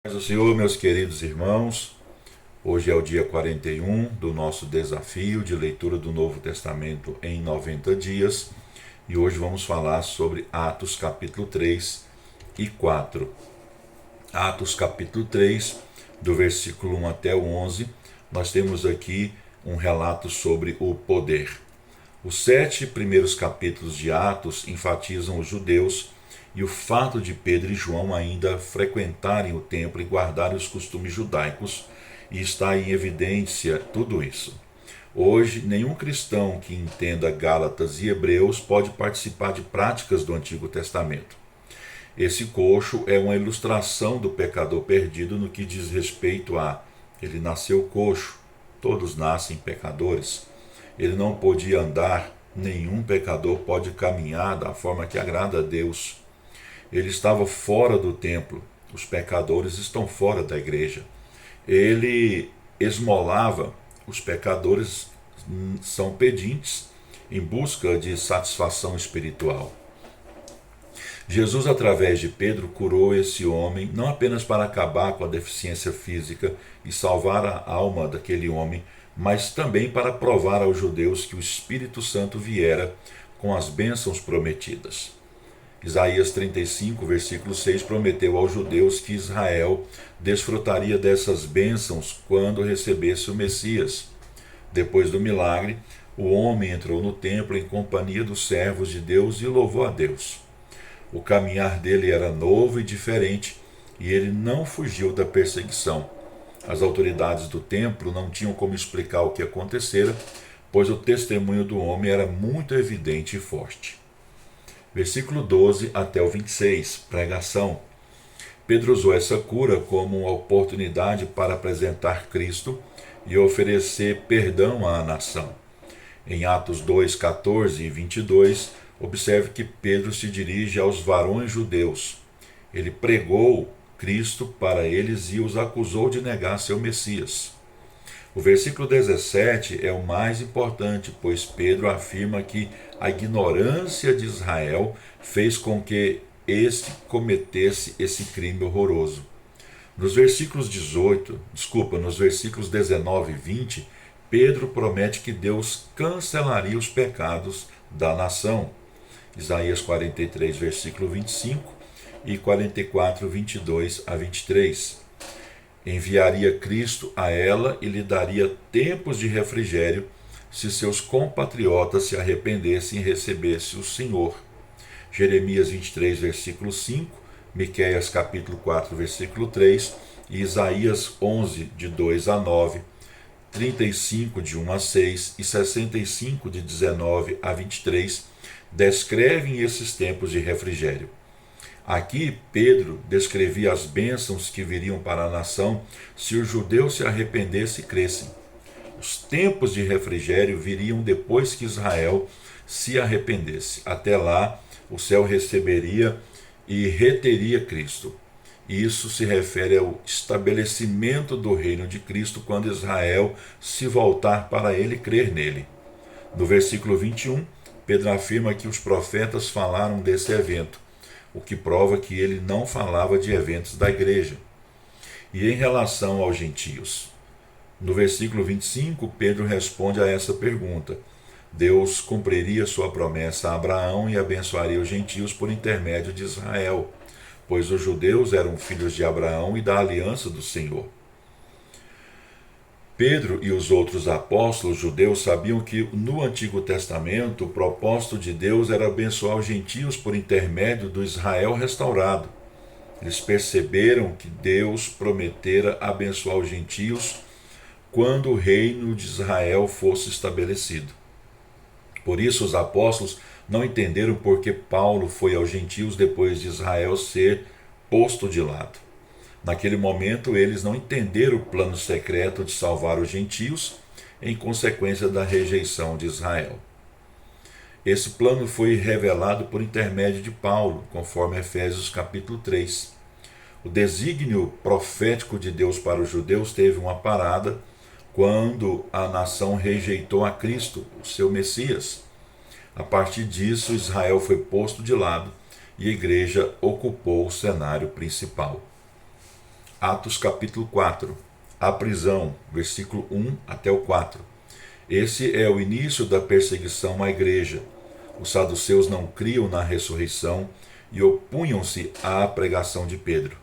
Paz do Senhor, meus queridos irmãos, hoje é o dia 41 do nosso desafio de leitura do Novo Testamento em 90 dias e hoje vamos falar sobre Atos capítulo 3 e 4. Atos capítulo 3, do versículo 1 até o 11, nós temos aqui um relato sobre o poder. Os 7 primeiros capítulos de Atos enfatizam os judeus e o fato de Pedro e João ainda frequentarem o templo e guardarem os costumes judaicos, e está em evidência tudo isso. Hoje, nenhum cristão que entenda Gálatas e Hebreus pode participar de práticas do Antigo Testamento. Esse coxo é uma ilustração do pecador perdido no que diz respeito a ele nasceu coxo, todos nascem pecadores. Ele não podia andar, nenhum pecador pode caminhar da forma que agrada a Deus. Ele estava fora do templo, os pecadores estão fora da igreja. Ele esmolava, os pecadores são pedintes em busca de satisfação espiritual. Jesus, através de Pedro, curou esse homem não apenas para acabar com a deficiência física e salvar a alma daquele homem, mas também para provar aos judeus que o Espírito Santo viera com as bênçãos prometidas. Isaías 35, versículo 6, prometeu aos judeus que Israel desfrutaria dessas bênçãos quando recebesse o Messias. Depois do milagre, o homem entrou no templo em companhia dos servos de Deus e louvou a Deus. O caminhar dele era novo e diferente, e ele não fugiu da perseguição. As autoridades do templo não tinham como explicar o que acontecera, pois o testemunho do homem era muito evidente e forte. Versículo 12 até o 26, pregação. Pedro usou essa cura como uma oportunidade para apresentar Cristo e oferecer perdão à nação. Em Atos 2, 14 e 22, observe que Pedro se dirige aos varões judeus. Ele pregou Cristo para eles e os acusou de negar seu Messias. O versículo 17 é o mais importante, pois Pedro afirma que a ignorância de Israel fez com que este cometesse esse crime horroroso. Nos versículos 19 e 20, Pedro promete que Deus cancelaria os pecados da nação. Isaías 43, versículo 25 e 44, 22 a 23. Enviaria Cristo a ela e lhe daria tempos de refrigério se seus compatriotas se arrependessem e recebessem o Senhor. Jeremias 23, versículo 5, Miqueias capítulo 4, versículo 3 e Isaías 11, de 2 a 9, 35, de 1 a 6 e 65, de 19 a 23, descrevem esses tempos de refrigério. Aqui, Pedro descrevia as bênçãos que viriam para a nação se os judeus se arrependessem e crescem. Os tempos de refrigério viriam depois que Israel se arrependesse. Até lá, o céu receberia e reteria Cristo. Isso se refere ao estabelecimento do reino de Cristo quando Israel se voltar para ele e crer nele. No versículo 21, Pedro afirma que os profetas falaram desse evento, o que prova que ele não falava de eventos da igreja. E em relação aos gentios, no versículo 25, Pedro responde a essa pergunta. Deus cumpriria sua promessa a Abraão e abençoaria os gentios por intermédio de Israel, pois os judeus eram filhos de Abraão e da aliança do Senhor. Pedro e os outros apóstolos judeus sabiam que no Antigo Testamento o propósito de Deus era abençoar os gentios por intermédio do Israel restaurado. Eles perceberam que Deus prometera abençoar os gentios quando o reino de Israel fosse estabelecido. Por isso os apóstolos não entenderam por que Paulo foi aos gentios depois de Israel ser posto de lado. Naquele momento, eles não entenderam o plano secreto de salvar os gentios em consequência da rejeição de Israel. Esse plano foi revelado por intermédio de Paulo, conforme Efésios capítulo 3. O desígnio profético de Deus para os judeus teve uma parada quando a nação rejeitou a Cristo, o seu Messias. A partir disso, Israel foi posto de lado e a igreja ocupou o cenário principal. Atos capítulo 4, a prisão, versículo 1 até o 4. Esse é o início da perseguição à igreja. Os saduceus não criam na ressurreição e opunham-se à pregação de Pedro.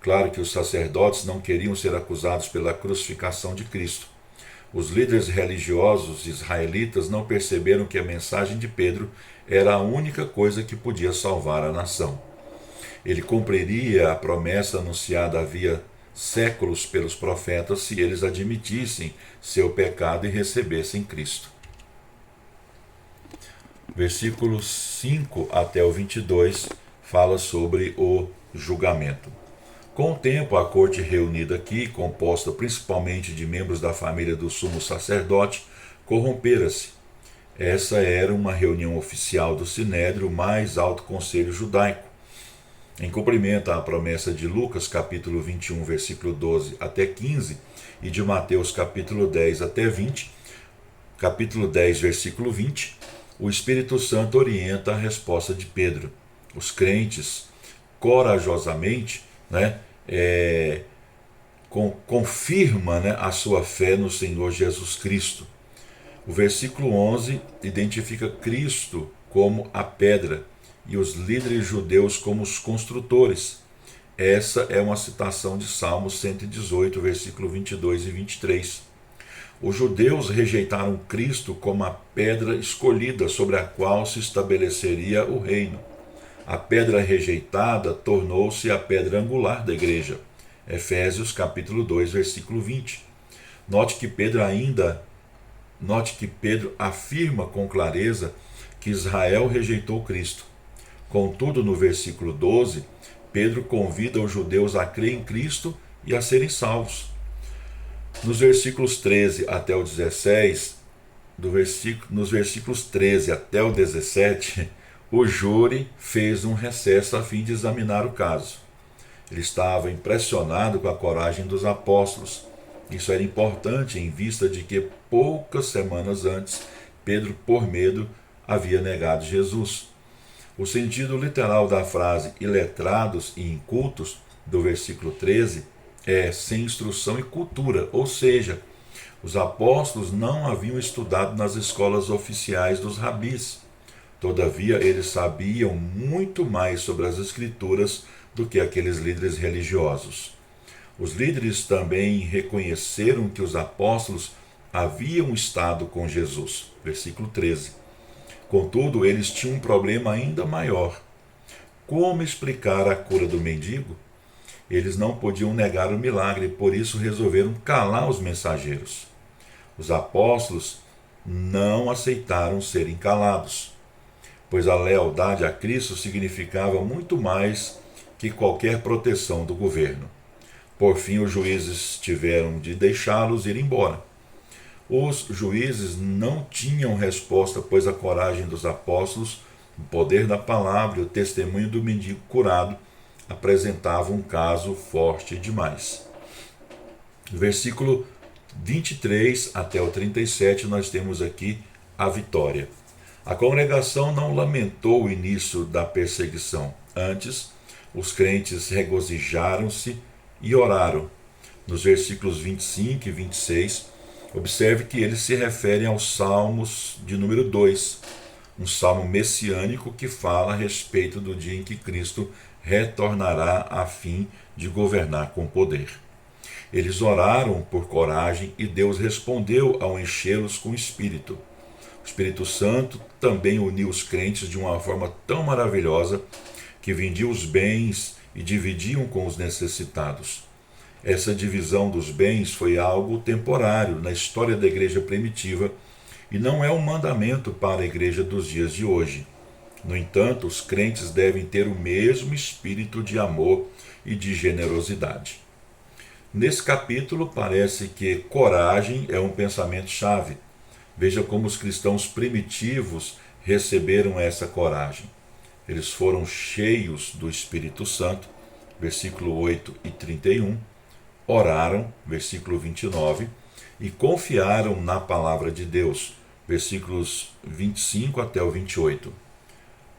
Claro que os sacerdotes não queriam ser acusados pela crucificação de Cristo. Os líderes religiosos israelitas não perceberam que a mensagem de Pedro era a única coisa que podia salvar a nação. Ele cumpriria a promessa anunciada havia séculos pelos profetas se eles admitissem seu pecado e recebessem Cristo. Versículos 5 até o 22 fala sobre o julgamento. Com o tempo, a corte reunida aqui, composta principalmente de membros da família do sumo sacerdote, corrompera-se. Essa era uma reunião oficial do Sinédrio, o mais alto conselho judaico. Em cumprimento à promessa de Lucas, capítulo 21, versículo 12 até 15, e de Mateus, capítulo 10 até 20, capítulo 10, versículo 20, o Espírito Santo orienta a resposta de Pedro. Os crentes, corajosamente, confirma a sua fé no Senhor Jesus Cristo. O versículo 11 identifica Cristo como a pedra e os líderes judeus como os construtores. Essa é uma citação de Salmos 118, versículo 22 e 23. Os judeus rejeitaram Cristo como a pedra escolhida sobre a qual se estabeleceria o reino. A pedra rejeitada tornou-se a pedra angular da igreja. Efésios capítulo 2, versículo 20. Note que Pedro afirma com clareza que Israel rejeitou Cristo. Contudo, no versículo 12, Pedro convida os judeus a crer em Cristo e a serem salvos. Nos versículos 13 até o 16, nos versículos 13 até o 17, o júri fez um recesso a fim de examinar o caso. Ele estava impressionado com a coragem dos apóstolos. Isso era importante em vista de que poucas semanas antes, Pedro, por medo, havia negado Jesus. O sentido literal da frase iletrados e incultos, do versículo 13, é sem instrução e cultura, ou seja, os apóstolos não haviam estudado nas escolas oficiais dos rabis. Todavia, eles sabiam muito mais sobre as Escrituras do que aqueles líderes religiosos. Os líderes também reconheceram que os apóstolos haviam estado com Jesus. Versículo 13. Contudo, eles tinham um problema ainda maior. Como explicar a cura do mendigo? Eles não podiam negar o milagre, por isso resolveram calar os mensageiros. Os apóstolos não aceitaram serem calados, pois a lealdade a Cristo significava muito mais que qualquer proteção do governo. Por fim, os juízes tiveram de deixá-los ir embora. Os juízes não tinham resposta, pois a coragem dos apóstolos, o poder da palavra e o testemunho do mendigo curado apresentavam um caso forte demais. Versículo 23 até o 37, nós temos aqui a vitória. A congregação não lamentou o início da perseguição. Antes, os crentes regozijaram-se e oraram. Nos versículos 25 e 26, observe que eles se referem aos Salmos de número 2, um salmo messiânico que fala a respeito do dia em que Cristo retornará a fim de governar com poder. Eles oraram por coragem e Deus respondeu ao enchê-los com o Espírito. O Espírito Santo também uniu os crentes de uma forma tão maravilhosa que vendiam os bens e dividiam com os necessitados. Essa divisão dos bens foi algo temporário na história da igreja primitiva e não é um mandamento para a igreja dos dias de hoje. No entanto, os crentes devem ter o mesmo espírito de amor e de generosidade. Nesse capítulo, parece que coragem é um pensamento-chave. Veja como os cristãos primitivos receberam essa coragem. Eles foram cheios do Espírito Santo, versículo 8 e 31, oraram, versículo 29, e confiaram na palavra de Deus, versículos 25 até o 28.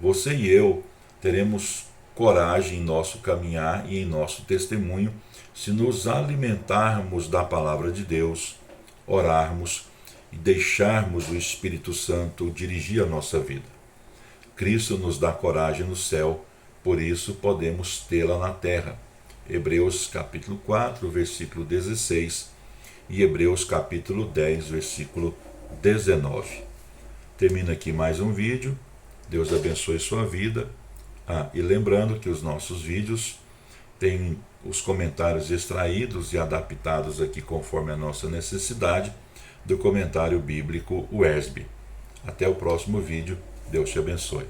Você e eu teremos coragem em nosso caminhar e em nosso testemunho, se nos alimentarmos da palavra de Deus, orarmos e deixarmos o Espírito Santo dirigir a nossa vida. Cristo nos dá coragem no céu, por isso podemos tê-la na terra. Hebreus capítulo 4, versículo 16 e Hebreus capítulo 10, versículo 19. Termina aqui mais um vídeo. Deus abençoe sua vida. E lembrando que os nossos vídeos têm os comentários extraídos e adaptados aqui conforme a nossa necessidade do comentário bíblico UESB. Até o próximo vídeo. Deus te abençoe.